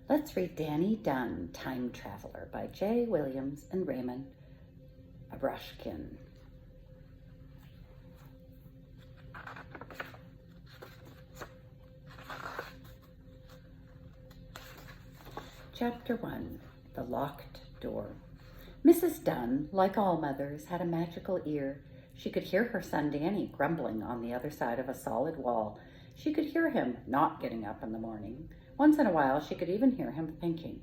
Let's read Danny Dunn, Time Traveler by J. Williams and Raymond Abrushkin. Chapter 1. The Locked Door. Mrs. Dunn, like all mothers, had a magical ear. She could hear her son Danny grumbling on the other side of a solid wall. She could hear him not getting up in the morning. Once in a while, she could even hear him thinking.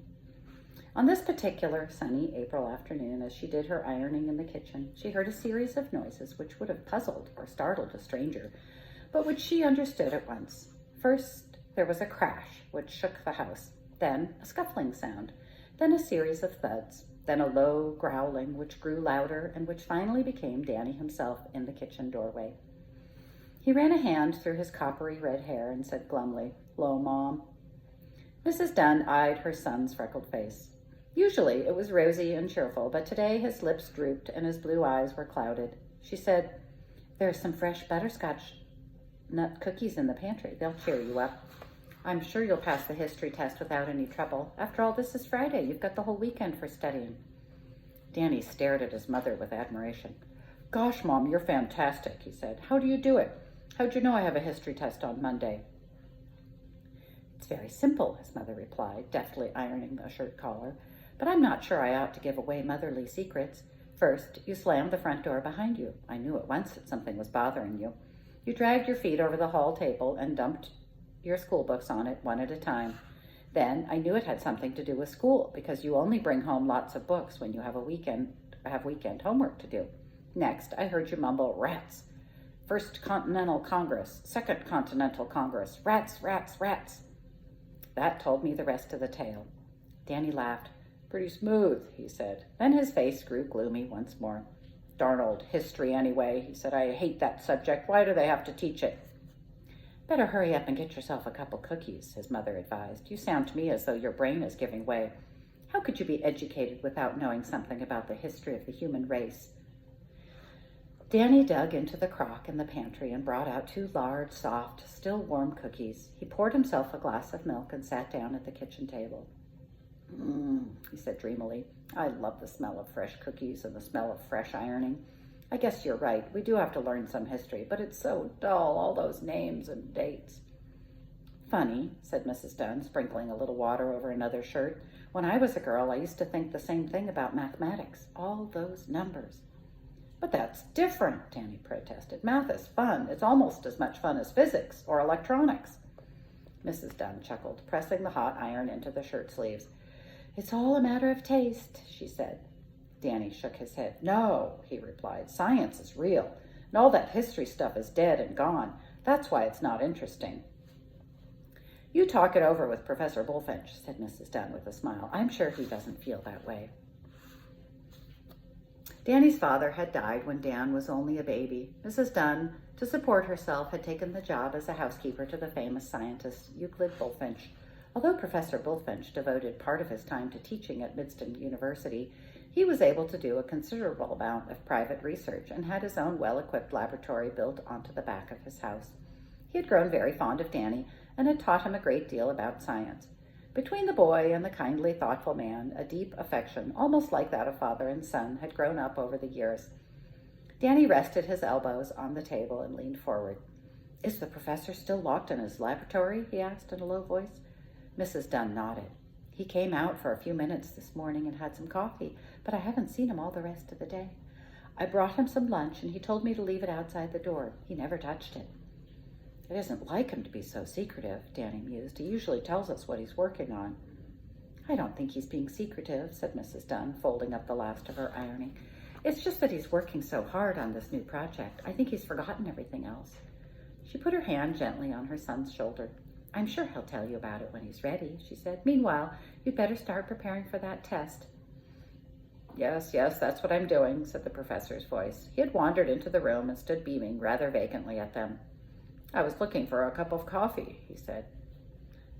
On this particular sunny April afternoon, as she did her ironing in the kitchen, she heard a series of noises which would have puzzled or startled a stranger, but which she understood at once. First, there was a crash which shook the house, then a scuffling sound, then a series of thuds, then a low growling which grew louder and which finally became Danny himself in the kitchen doorway. He ran a hand through his coppery red hair and said glumly, "'Lo, Mom." Mrs. Dunn eyed her son's freckled face. Usually it was rosy and cheerful, but today his lips drooped and his blue eyes were clouded. She said, "There's some fresh butterscotch nut cookies in the pantry. They'll cheer you up. I'm sure you'll pass the history test without any trouble. After all, this is Friday. You've got the whole weekend for studying." Danny stared at his mother with admiration. "Gosh, Mom, you're fantastic," he said. "How do you do it? How'd you know I have a history test on Monday?" "It's very simple," his mother replied, deftly ironing the shirt collar. "But I'm not sure I ought to give away motherly secrets. First, you slammed the front door behind you. I knew at once that something was bothering you. You dragged your feet over the hall table and dumped your school books on it one at a time. Then I knew it had something to do with school, because you only bring home lots of books when you have weekend homework to do. Next, I heard you mumble, 'Rats. First Continental Congress, Second Continental Congress, rats, rats, rats.' That told me the rest of the tale." Danny laughed. "Pretty smooth," he said. Then his face grew gloomy once more. "Darn old history anyway," he said. "I hate that subject. Why do they have to teach it?" "Better hurry up and get yourself a couple cookies," his mother advised. "You sound to me as though your brain is giving way. How could you be educated without knowing something about the history of the human race?" Danny dug into the crock in the pantry and brought out 2 large, soft, still warm cookies. He poured himself a glass of milk and sat down at the kitchen table. He said dreamily. "I love the smell of fresh cookies and the smell of fresh ironing. I guess you're right. We do have to learn some history, but it's so dull, all those names and dates." "Funny," said Mrs. Dunn, sprinkling a little water over another shirt. "When I was a girl, I used to think the same thing about mathematics. All those numbers." "But that's different," Danny protested. "Math is fun. It's almost as much fun as physics or electronics." Mrs. Dunn chuckled, pressing the hot iron into the shirt sleeves. "It's all a matter of taste," she said. Danny shook his head. "No," he replied. "Science is real, and all that history stuff is dead and gone. That's why it's not interesting." "You talk it over with Professor Bullfinch," said Mrs. Dunn with a smile. "I'm sure he doesn't feel that way." Danny's father had died when Dan was only a baby. Mrs. Dunn, to support herself, had taken the job as a housekeeper to the famous scientist Euclid Bullfinch. Although Professor Bullfinch devoted part of his time to teaching at Midston University, he was able to do a considerable amount of private research and had his own well-equipped laboratory built onto the back of his house. He had grown very fond of Danny and had taught him a great deal about science. Between the boy and the kindly, thoughtful man, a deep affection, almost like that of father and son, had grown up over the years. Danny rested his elbows on the table and leaned forward. "Is the professor still locked in his laboratory?" he asked in a low voice. Mrs. Dunn nodded. "He came out for a few minutes this morning and had some coffee, but I haven't seen him all the rest of the day. I brought him some lunch, and he told me to leave it outside the door. He never touched it." "It isn't like him to be so secretive," Danny mused. "He usually tells us what he's working on." "I don't think he's being secretive," said Mrs. Dunn, folding up the last of her ironing. "It's just that he's working so hard on this new project. I think he's forgotten everything else." She put her hand gently on her son's shoulder. "I'm sure he'll tell you about it when he's ready," she said. "Meanwhile, you'd better start preparing for that test." Yes, that's what I'm doing," said the professor's voice. He had wandered into the room and stood beaming rather vacantly at them. "I was looking for a cup of coffee," he said.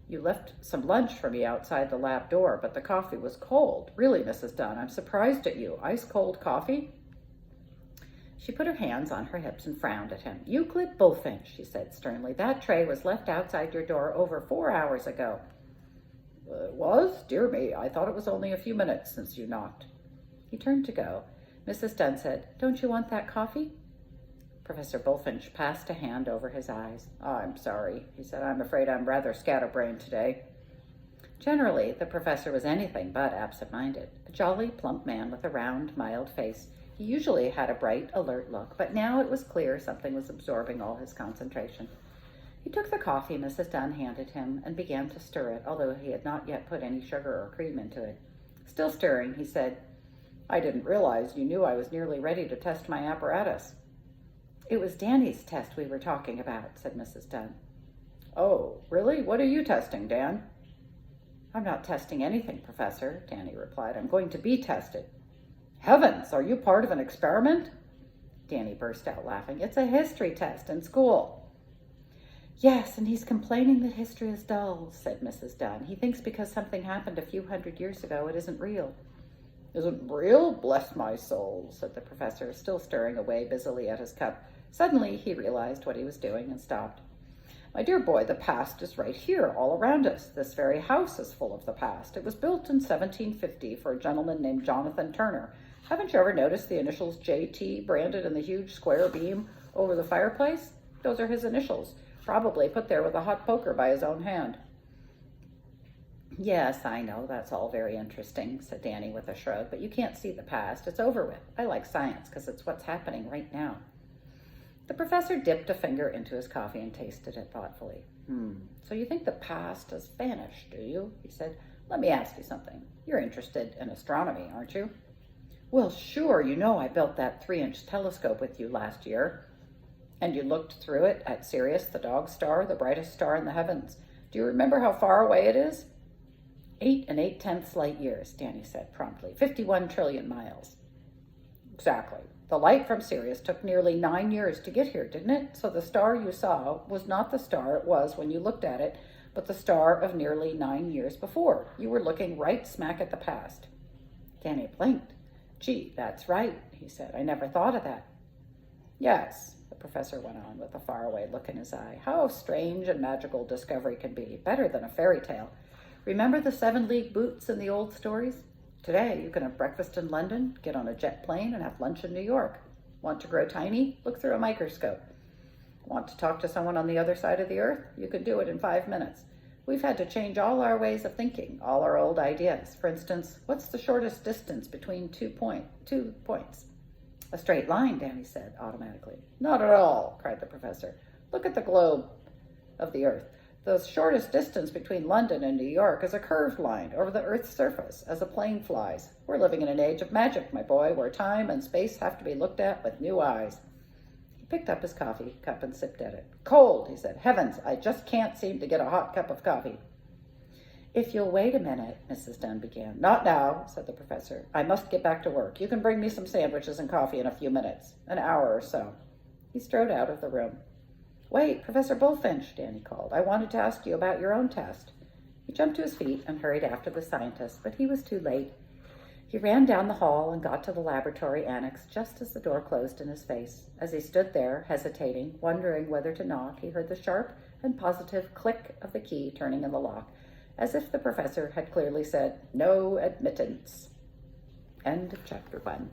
"You left some lunch for me outside the lab door, but the coffee was cold. Really, Mrs. Dunn, I'm surprised at you. Ice-cold coffee?" She put her hands on her hips and frowned at him. "Euclid Bullfinch," she said sternly, "that tray was left outside your door over 4 hours ago." It was? Dear me, I thought it was only a few minutes since you knocked. He turned to go. Mrs. Dunn said, Don't you want that coffee? Professor Bullfinch passed a hand over his eyes. I'm sorry, he said. I'm afraid I'm rather scatterbrained today. Generally, the professor was anything but absent-minded. A jolly, plump man with a round, mild face. He usually had a bright, alert look, but now it was clear something was absorbing all his concentration. He took the coffee Mrs. Dunn handed him and began to stir it, although he had not yet put any sugar or cream into it. Still stirring, he said, I didn't realize you knew I was nearly ready to test my apparatus. It was Danny's test we were talking about, said Mrs. Dunn. Oh, really? What are you testing, Dan? I'm not testing anything, Professor, Danny replied. I'm going to be tested. Heavens, are you part of an experiment? Danny burst out laughing. It's a history test in school. Yes, and he's complaining that history is dull, said Mrs. Dunn. He thinks because something happened a few hundred years ago, it isn't real. Isn't real? Bless my soul, said the professor, still stirring away busily at his cup. Suddenly, he realized what he was doing and stopped. My dear boy, the past is right here, all around us. This very house is full of the past. It was built in 1750 for a gentleman named Jonathan Turner. Haven't you ever noticed the initials J.T. branded in the huge square beam over the fireplace? Those are his initials, probably put there with a hot poker by his own hand. Yes, I know, that's all very interesting, said Danny with a shrug, but you can't see the past. It's over with. I like science because it's what's happening right now. The professor dipped a finger into his coffee and tasted it thoughtfully. So you think the past has vanished, do you? He said. Let me ask you something. You're interested in astronomy, aren't you? Well, sure, you know I built that 3-inch telescope with you last year. And you looked through it at Sirius, the dog star, the brightest star in the heavens. Do you remember how far away it is? 8 8/10 light years, Danny said promptly. 51 trillion miles. Exactly. The light from Sirius took nearly 9 years to get here, didn't it? So the star you saw was not the star it was when you looked at it, but the star of nearly 9 years before. You were looking right smack at the past. Danny blinked. Gee, that's right, he said. I never thought of that. Yes, the professor went on with a faraway look in his eye. How strange and magical discovery can be. Better than a fairy tale. Remember the 7-league boots in the old stories? Today, you can have breakfast in London, get on a jet plane, and have lunch in New York. Want to grow tiny? Look through a microscope. Want to talk to someone on the other side of the earth? You can do it in 5 minutes. We've had to change all our ways of thinking, all our old ideas. For instance, what's the shortest distance between 2 points? A straight line, Danny said automatically. Not at all, cried the professor. Look at the globe of the earth. The shortest distance between London and New York is a curved line over the Earth's surface as a plane flies. We're living in an age of magic, my boy, where time and space have to be looked at with new eyes. He picked up his coffee cup and sipped at it. Cold, he said. Heavens, I just can't seem to get a hot cup of coffee. If you'll wait a minute, Mrs. Dunn began. Not now, said the professor. I must get back to work. You can bring me some sandwiches and coffee in a few minutes, an hour or so. He strode out of the room. Wait, Professor Bullfinch, Danny called. I wanted to ask you about your own test. He jumped to his feet and hurried after the scientist, but he was too late. He ran down the hall and got to the laboratory annex just as the door closed in his face. As he stood there, hesitating, wondering whether to knock, he heard the sharp and positive click of the key turning in the lock, as if the professor had clearly said, "No admittance." End of chapter 1.